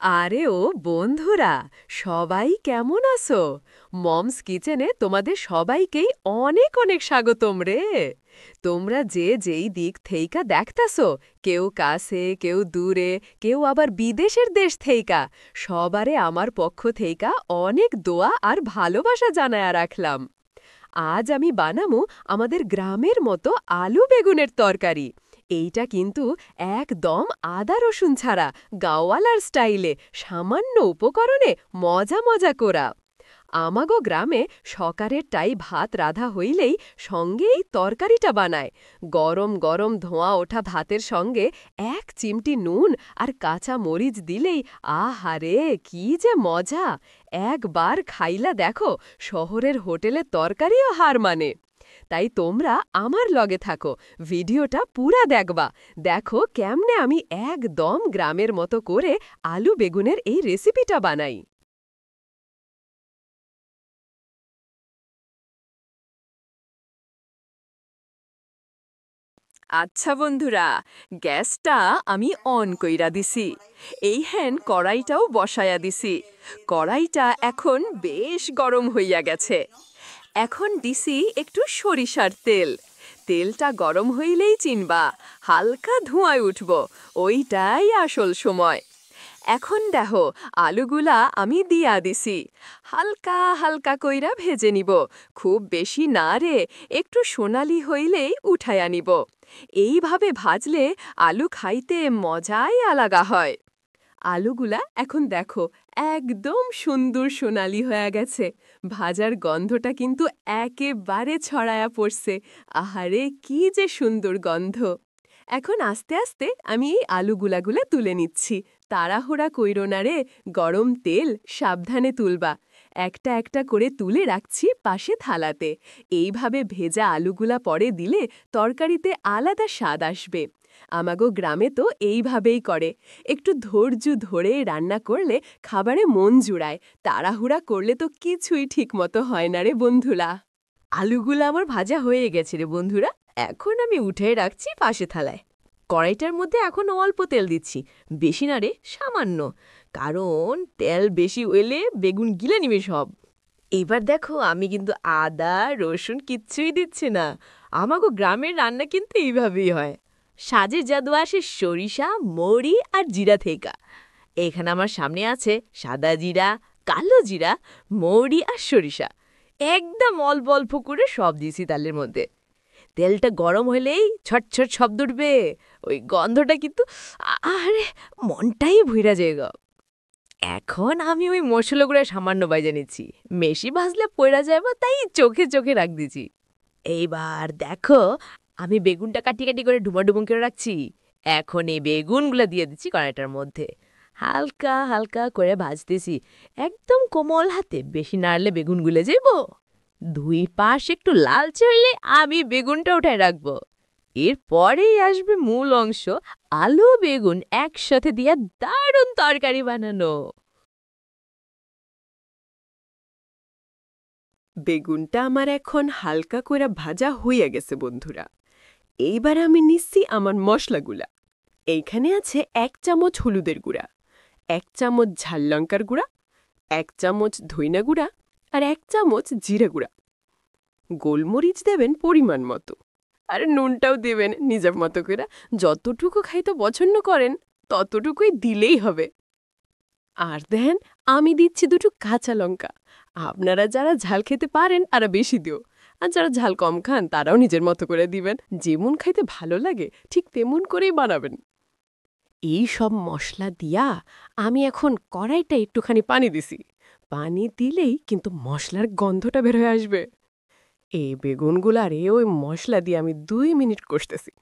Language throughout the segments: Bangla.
আরে ও বন্ধুরা, সবাই কেমন আছো? মমস কিচেনে তোমাদের সবাইকেই অনেক অনেক স্বাগতম রে। তোমরা যে যেই দিক থেইকা দেখতাছো, কেউ কাছে কেউ দূরে, কেউ আবার বিদেশের দেশ থেইকা, সবারে আমার পক্ষ থেইকা অনেক দোয়া আর ভালোবাসা জানায়া রাখলাম। আজ আমি বানামু আমাদের গ্রামের মতো আলু বেগুনের তরকারি। এইটা কিন্তু একদম আদা রসুন ছাড়া গাঁওয়ালার স্টাইলে সামান্য উপকরণে মজা মজা করা। আমাগো গ্রামে সকারের টাই ভাত রাধা হইলেই সঙ্গে এই তরকারিটা বানায়। গরম গরম ধোঁয়া ওঠা ভাতের সঙ্গে এক চিমটি নুন আর কাঁচা মরিচ দিলেই আহারে কি যে মজা! একবার খাইলা দেখো, শহরের হোটেলে তরকারিও হার মানে। তাই তোমরা আমার লগে থাকো, ভিডিওটা পুরা দেখবা। দেখো কেমনে আমি একদম গ্রামের মতো করে আলু বেগুনের এই রেসিপিটা বানাই। আচ্ছা বন্ধুরা, গ্যাসটা আমি অন কইরা দিছি। এই হ্যান কড়াইটাও বসায়া দিছি। কড়াইটা এখন বেশ গরম হইয়া গেছে। এখন দিছি একটু সরিষার তেল। তেলটা গরম হইলেই চিনবা, হালকা ধোঁয়ায় উঠব, ওইটাই আসল সময়। এখন দেখো, আলুগুলা আমি দিয়া দিছি। হালকা হালকা কইরা ভেজে নিব, খুব বেশি না রে, একটু সোনালি হইলেই উঠাইয়া নিব। এইভাবে ভাজলে আলু খাইতে মজাই আলাদা হয়। আলুগুলা এখন দেখো একদম সুন্দর সোনালি হয়ে গেছে। ভাজার গন্ধটা কিন্তু একেবারে ছড়ায়া পড়ছে। আহারে কি যে সুন্দর গন্ধ! এখন আস্তে আস্তে আমি এই আলুগুলাগুলা তুলে নিচ্ছি। তাড়াহুড়া কইরো না রে, গরম তেল, সাবধানে তুলবা। একটা একটা করে তুলে রাখছি পাশে থালাতে। এইভাবে ভেজা আলুগুলা পরে দিলে তরকারিতে আলাদা স্বাদ আসবে। আমাগো গ্রামে তো এইভাবেই করে। একটু ধৈর্য ধরে রান্না করলে খাবারে মন জুড়ায়। তাড়াহুড়া করলে তো কিছুই ঠিকমতো হয় না রে বন্ধুরা। আলুগুলো আমার ভাজা হয়ে গেছে রে বন্ধুরা। এখন আমি উঠে রাখছি পাশে থালায়। কড়াইটার মধ্যে এখন অল্প তেল দিচ্ছি, বেশি না রে, সামান্য। কারণ তেল বেশি হইলে বেগুন গিলে নিবে সব। এবার দেখো আমি কিন্তু আদা রসুন কিচ্ছুই দিচ্ছি না। আমাগো গ্রামের রান্না কিন্তু এইভাবেই হয়। সাজের জাদু আসে সরিষা, মৌরি আর জিরা থেকা। এখানে আমার সামনে আছে সাদা জিরা, কালো জিরা, মৌরি আর সরিষা। একদম অল্প অল্প করে সব দিয়েছি তালের মধ্যে। তেলটা গরম হলেই ছটছট শব্দ উঠবে। ওই গন্ধটা কিন্তু আরে মনটাই ভুইরা যায় গো। এখন আমি ওই মশলাগুলো সামান্য বাইজে নিচ্ছি। বেশি ভাজলে পড়া যাবে, তাই চোখে চোখে রাখ দিছি। এইবার দেখো, আমি বেগুনটা কাটি কাটি করে ডুমা করে রাখছি। এখন এই বেগুনগুলো দিয়ে দিচ্ছি কড়াইটার মধ্যে। হালকা হালকা করে ভাজতেছি, একদম কোমল হাতে, বেশি নাড়লে বেগুন গুলে যাইব। দুই পাশ একটু লালচে হইলে আমি বেগুনটা উঠায় রাখবো। এরপরেই আসবে মূল অংশ, আলু বেগুন একসাথে দিয়া দারুণ তরকারি বানানো। বেগুনটা আমার এখন হালকা করে ভাজা হইয়া গেছে বন্ধুরা। এইবার আমি নিচ্ছি আমার মশলাগুলা। এইখানে আছে ১ চামচ হলুদের গুঁড়া, ১ চামচ ঝাল লঙ্কার গুঁড়া, ১ চামচ ধইনা গুঁড়া আর ১ চামচ জিরা গুঁড়া। গোলমরিচ দেবেন পরিমাণ মতো, আর নুনটাও দেবেন নিজের মতো করে। যতটুকু খাইতে পছন্দ করেন ততটুকুই দিলেই হবে। আর দেন, আমি দিচ্ছি দুটো কাঁচা লঙ্কা। আপনারা যারা ঝাল খেতে পারেন তারা বেশি দিও, আর যারা ঝাল কম খান তারাও নিজের মতো করে দিবেন। যেমন খাইতে ভালো লাগে ঠিক তেমন করেই বানাবেন। এই সব মশলা দিয়া আমি এখন কড়াইটা একটুখানি পানি দিছি। পানি দিলেই কিন্তু মশলার গন্ধটা বের হয়ে আসবে। এই বেগুনগুলারে ওই মশলা দিয়ে আমি ২ মিনিট কষতেছি।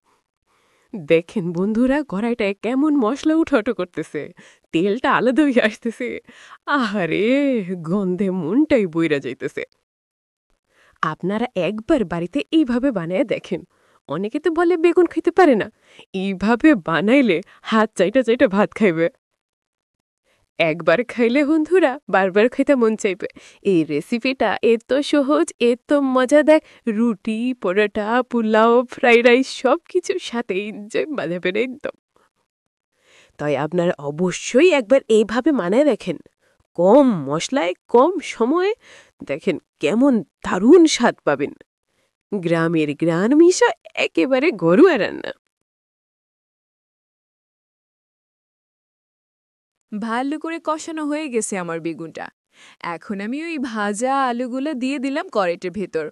দেখেন বন্ধুরা, কড়াইটায় কেমন মশলা উঠাউঠো করতেছে, তেলটা আলাদা হয়ে আসতেছে। আহারে, গন্ধে মনটাই বইরা যাইতেছে। আপনারা একবার বাড়িতে এইভাবে বানায় দেখেন। অনেকে তো বলে বেগুন খাইতে পারে না, এইভাবে বানাইলে হাত চাইটা চাইটা ভাত খাইবে। একবার খাইলে বন্ধুরা বারবার খাইতে মন চাইবে। এই রেসিপিটা এত সহজ, এত মজাদার, রুটি, পরোটা, পোলাও, ফ্রাইড রাইস সব কিছুর সাথেই এনজয় বাঁধাবেন একদম। তাই আপনারা অবশ্যই একবার এইভাবে বানায় দেখেন। কম মশলায় কম সময়ে দেখেন কেমন দারুণ স্বাদ পাবেন। গ্রামের গ্রান মিশা একেবারে ঘরোয়া রান্না। ভালো করে কষানো হয়ে গেছে আমার বেগুনটা। এখন আমি ওই ভাজা আলুগুলো দিয়ে দিলাম কড়াইটার ভেতর।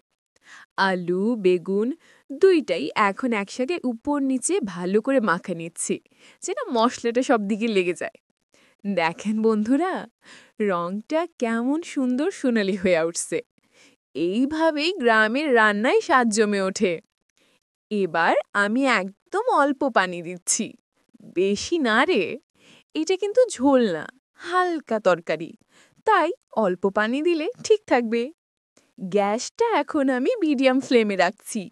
আলু, বেগুন দুইটাই এখন একসাথে উপর নিচে ভালো করে মাখা নিচ্ছি, যেন মশলাটা সব দিকে লেগে যায়। দেখেন বন্ধুরা, রংটা কেমন সুন্দর সোনালি হয়ে উঠছে। এইভাবেই গ্রামের রান্নায় স্বাদ জমে ওঠে। এবার আমি একদম অল্প পানি দিচ্ছি, বেশি না রে। এটা কিন্তু ঝোল না, হালকা তরকারি, তাই অল্প পানি দিলে ঠিক থাকবে। গ্যাসটা এখন আমি মিডিয়াম ফ্লেমে রাখছি।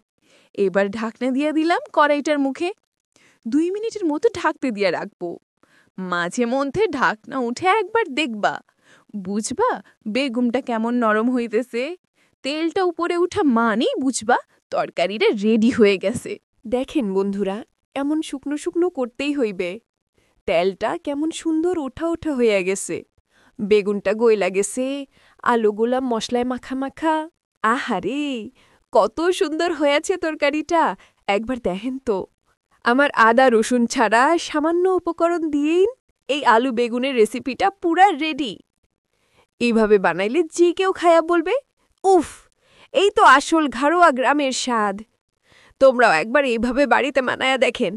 এবার ঢাকনা দিয়ে দিলাম কড়াইটার মুখে। 2 মিনিটের মতো ঢাকতে দিয়ে রাখবো। মাঝে মধ্যে ঢাকনা উঠে একবার দেখবা, বুঝবা বেগুনটা কেমন নরম হইতেছে। তেলটা উপরে উঠা মানেই বুঝবা তরকারিটা রেডি হয়ে গেছে। দেখেন বন্ধুরা, এমন শুকনো শুকনো করতেই হইবে। তেলটা কেমন সুন্দর ওঠা ওঠা হইয়া গেছে, বেগুনটা গইলা গেছে, আলুগুলা মশলায় মাখা মাখা। আহারে, কত সুন্দর হয়েছে তরকারিটা, একবার দেখেন তো। আমার আদা রসুন ছাড়া সামান্য উপকরণ দিয়েই এই আলু বেগুনের রেসিপিটা পুরা রেডি। এইভাবে বানাইলে যে কেউ খায়া বলবে, উফ, এই তো আসল ঘরোয়া গ্রামের স্বাদ। তোমরাও একবার এইভাবে বাড়িতে বানায়া দেখেন।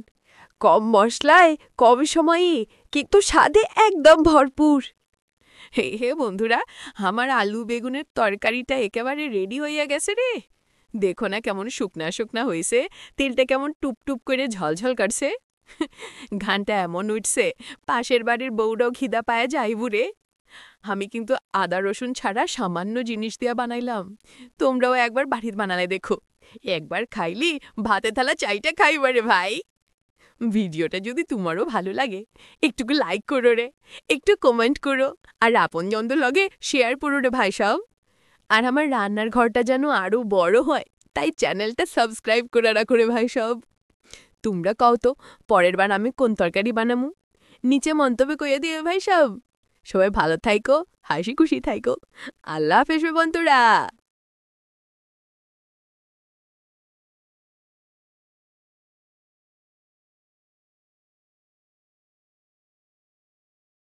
কম মশলায় কম সময়ে কিন্তু স্বাদে একদম ভরপুর। হে হে বন্ধুরা, আমার আলু বেগুনের তরকারিটা একেবারে রেডি হইয়া গেছে রে। দেখো না কেমন শুকনা শুকনা হইছে, তেলটা কেমন টুপ টুপ করে ঝলঝল করছে। ঘানটা এমন উঠছে, পাশের বাড়ির বউরাও খিদা পায় যাইবু রে। আমি কিন্তু আদা রসুন ছাড়া সামান্য জিনিস দিয়া বানাইলাম। তোমরাও একবার বাড়িতে বানালে দেখো, একবার খাইলি ভাতে থালা চাইটা খাইবারে ভাই। ভিডিওটা যদি তোমারও ভালো লাগে, একটুকু লাইক করো রে, একটু কমেন্ট করো, আর আপনজনদের লগে শেয়ার করো রে ভাই সব। আর আমার রান্নার ঘরটা যেন আরও বড় হয়, তাই চ্যানেলটা সাবস্ক্রাইব করে রাখো রে ভাই সব। তোমরা কও তো পরের বার আমি কোন তরকারি বানামু, নিচে মন্তব্য কইয়া দিও ভাই সব। সবাই ভালো থাইকো, হাসি খুশি থাইকো। আল্লাহ হাফেজ বন্ধুরা।